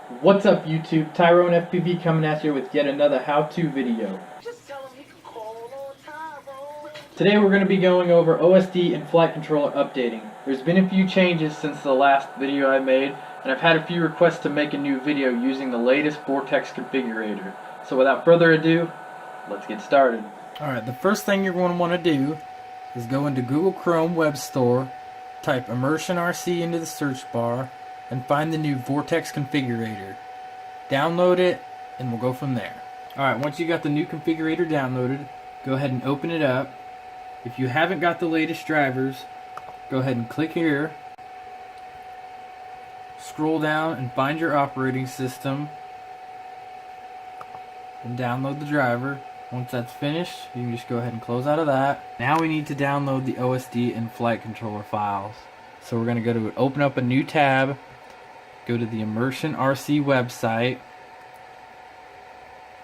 What's up YouTube, Tyrone FPV coming at you with yet another how-to video. Today we're going to be going over OSD and flight controller updating. There's been a few changes since the last video I made, and I've had a few requests to make a new video using the latest Vortex configurator. So without further ado, let's get started. Alright, the first thing you're going to want to do is go into Google Chrome Web Store, type Immersion RC into the search bar, and find the new Vortex configurator. Download it, and we'll go from there. Alright, once you got the new configurator downloaded, go ahead and open it up. If you haven't got the latest drivers, go ahead and click here. Scroll down and find your operating system, and download the driver. Once that's finished, you can just go ahead and close out of that. Now we need to download the OSD and flight controller files. So we're going to go to open up a new tab, go to the Immersion RC website,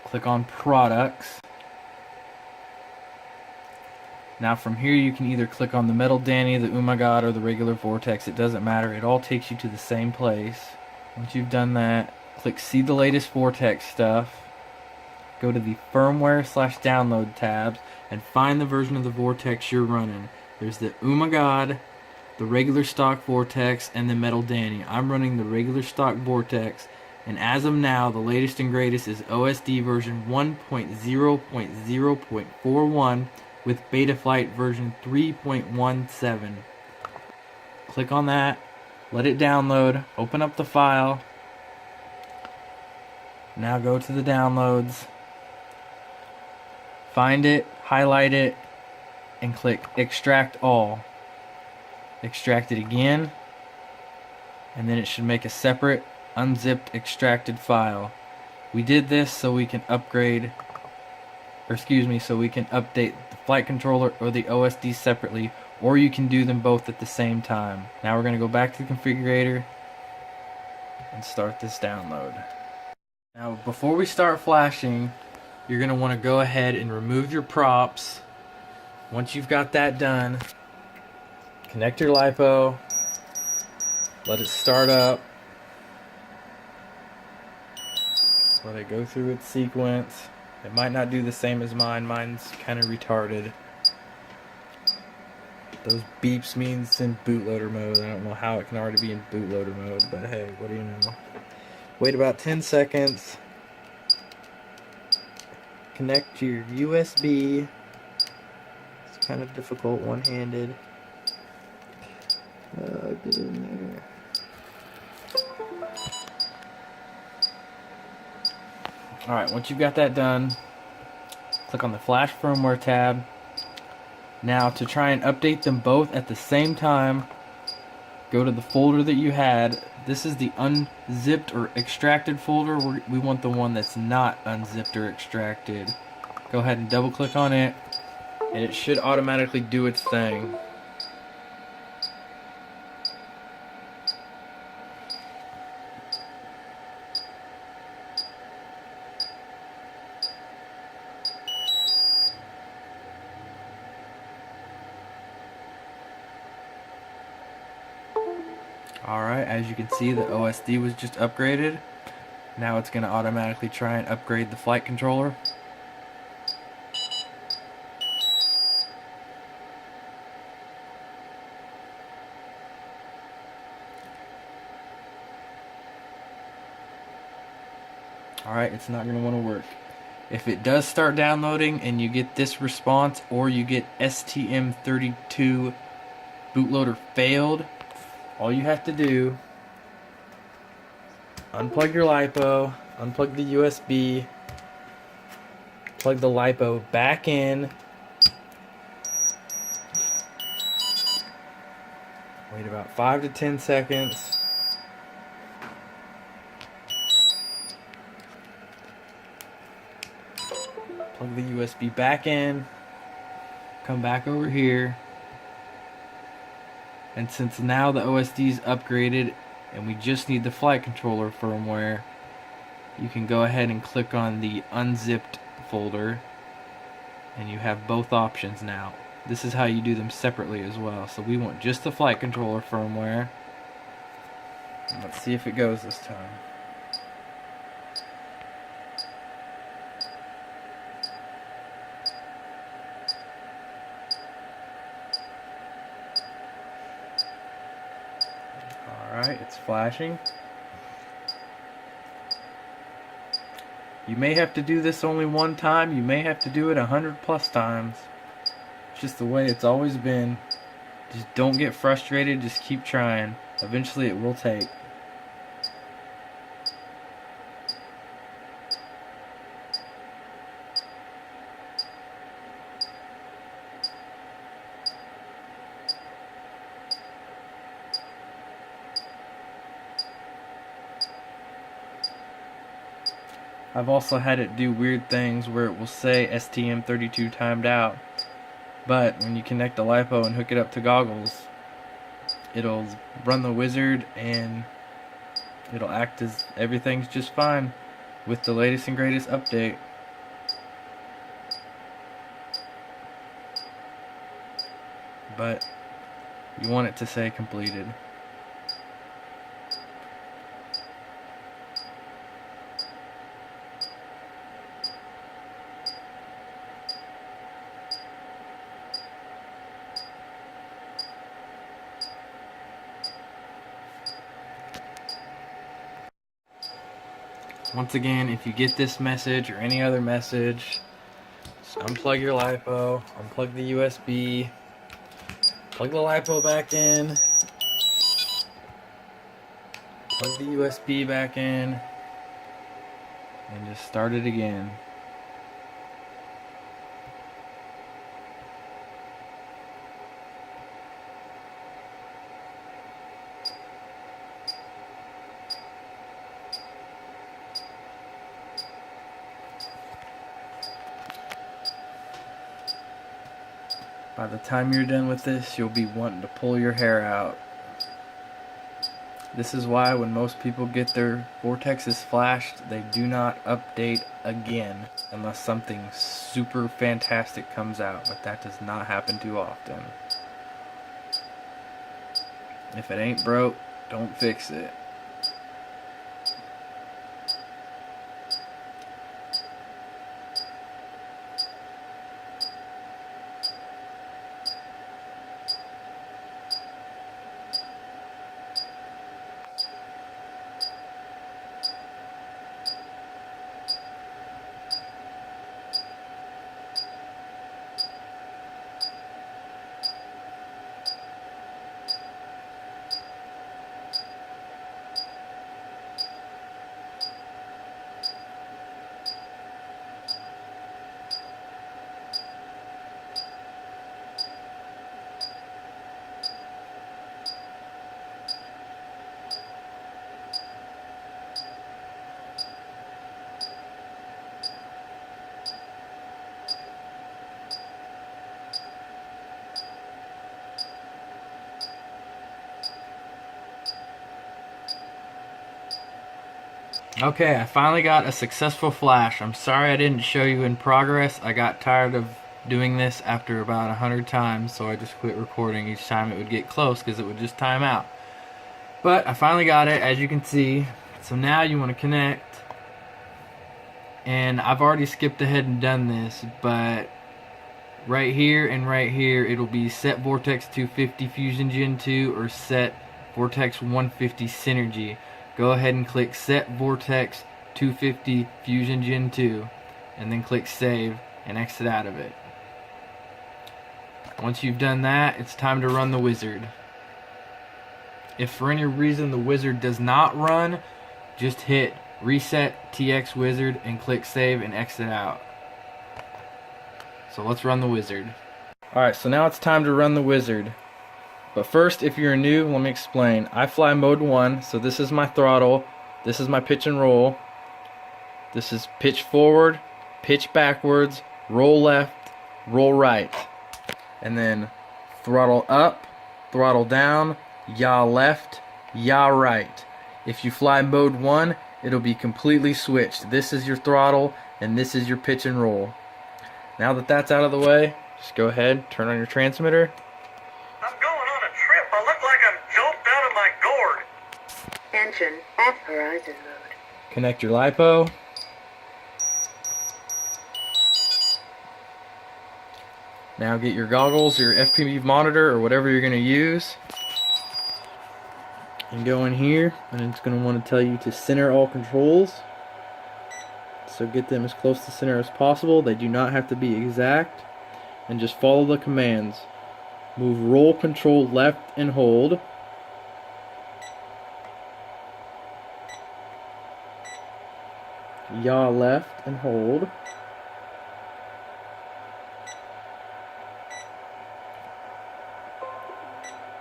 click on Products. Now from here you can either click on the Metal Danny, the Oh My God, or the regular Vortex. It doesn't matter, it all takes you to the same place. Once you've done that, click See the Latest Vortex Stuff. Go to the Firmware/Download tabs and find the version of the Vortex you're running. There's the Oh My God, the regular stock Vortex, and the Metal Danny. I'm running the regular stock Vortex, and as of now, the latest and greatest is OSD version 1.0.0.41 with Betaflight version 3.17. Click on that, let it download, open up the file. Now go to the downloads, find it, highlight it, and click Extract All. Extract it again, and then it should make a separate unzipped extracted file. We did this so we can upgrade, so we can update the flight controller or the OSD separately, or you can do them both at the same time. Now we're going to go back to the configurator and start this download. Now before we start flashing, you're going to want to go ahead and remove your props. Once you've got that done, connect your LiPo, let it start up, let it go through its sequence. It might not do the same as mine, mine's kind of retarded. Those beeps mean it's in bootloader mode. I don't know how it can already be in bootloader mode, but hey, what do you know. Wait about 10 seconds, connect your USB. It's kind of difficult one-handed. Get in there. Alright, once you've got that done, click on the Flash Firmware tab. Now to try and update them both at the same time, go to the folder that you had. This is the unzipped or extracted folder. We want the one that's not unzipped or extracted. Go ahead and double click on it, and it should automatically do its thing. Alright, as you can see, the OSD was just upgraded. Now it's going to automatically try and upgrade the flight controller. Alright, it's not going to want to work. If it does start downloading and you get this response, or you get STM32 bootloader failed, all you have to do, unplug your LiPo, unplug the USB, plug the LiPo back in, wait about 5 to 10 seconds, plug the USB back in, come back over here. And since now the OSD is upgraded and we just need the flight controller firmware, you can go ahead and click on the unzipped folder, and you have both options now. This is how you do them separately as well. So we want just the flight controller firmware. And let's see if it goes this time. Alright, it's flashing. You may have to do this only one time. You may have to do it 100+ times. It's just the way it's always been. Just don't get frustrated. Just keep trying. Eventually it will take. I've also had it do weird things where it will say STM32 timed out, but when you connect the LiPo and hook it up to goggles, it'll run the wizard and it'll act as everything's just fine with the latest and greatest update. But you want it to say completed. Once again, if you get this message or any other message, just unplug your LiPo, unplug the USB, plug the LiPo back in, plug the USB back in, and just start it again. By the time you're done with this, you'll be wanting to pull your hair out. This is why when most people get their Vortexes flashed, they do not update again unless something super fantastic comes out, but that does not happen too often. If it ain't broke, don't fix it. Okay, I finally got a successful flash. I'm sorry I didn't show you in progress. I got tired of doing this after about 100 times, so I just quit recording each time it would get close because it would just time out. But I finally got it, as you can see. So now you want to connect. And I've already skipped ahead and done this, but right here and right here it'll be set Vortex 250 Fusion Gen 2 or set Vortex 150 Synergy. Go ahead and click set Vortex 250 Fusion Gen 2 and then click save and exit out of it. Once you've done that, it's time to run the wizard. If for any reason the wizard does not run, just hit reset TX wizard and click save and exit out. So let's run the wizard. Alright, so now it's time to run the wizard. But first, if you're new, let me explain. I fly mode 1, so this is my throttle, this is my pitch and roll, this is pitch forward, pitch backwards, roll left, roll right, and then throttle up, throttle down, yaw left, yaw right. If you fly mode 1, it'll be completely switched. This is your throttle, and this is your pitch and roll. Now that that's out of the way, just go ahead, turn on your transmitter. I'm going on a trip. I look like I'm jolted out of my gourd. Engine off horizon mode. Connect your LiPo. Now get your goggles, your FPV monitor, or whatever you're going to use. and go in here, and it's going to want to tell you to center all controls. So get them as close to center as possible. They do not have to be exact. And just follow the commands. Move roll control left and hold. Yaw left and hold.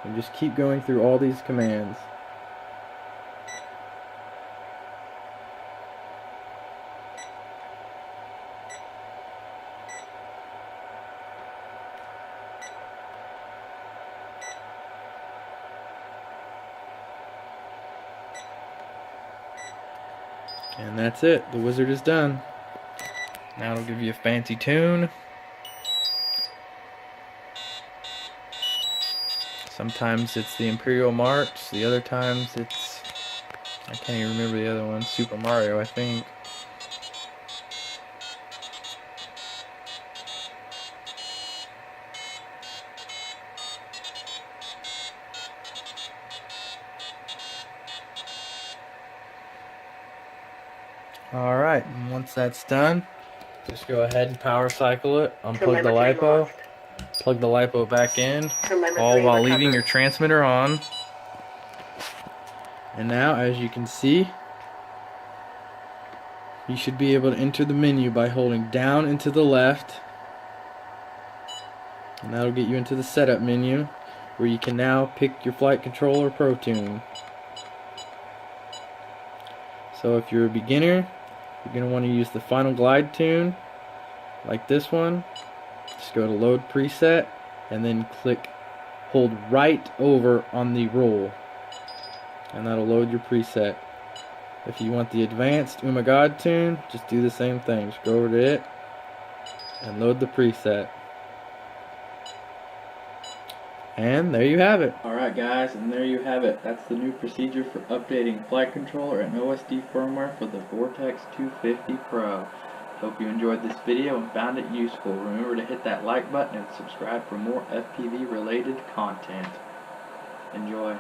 And just keep going through all these commands. And that's it. The wizard is done. Now it'll give you a fancy tune. Sometimes it's the Imperial March. The other times it's... I can't even remember the other one. Super Mario, I think. Alright, and once that's done, just go ahead and power cycle it, unplug the LiPo, plug the LiPo back in, all while leaving your transmitter on. And now, as you can see, you should be able to enter the menu by holding down and to the left. And that'll get you into the setup menu, where you can now pick your flight controller Pro Tune. So if you're a beginner, you're going to want to use the Final Glide tune, like this one. Just go to Load Preset, and then hold right over on the roll, and that'll load your preset. If you want the Advanced Oh My God tune, just do the same thing. Just go over to it, and load the preset. And there you have it. Alright guys, and there you have it. That's the new procedure for updating flight controller and OSD firmware for the Vortex 250 Pro. Hope you enjoyed this video and found it useful. Remember to hit that like button and subscribe for more FPV related content. Enjoy.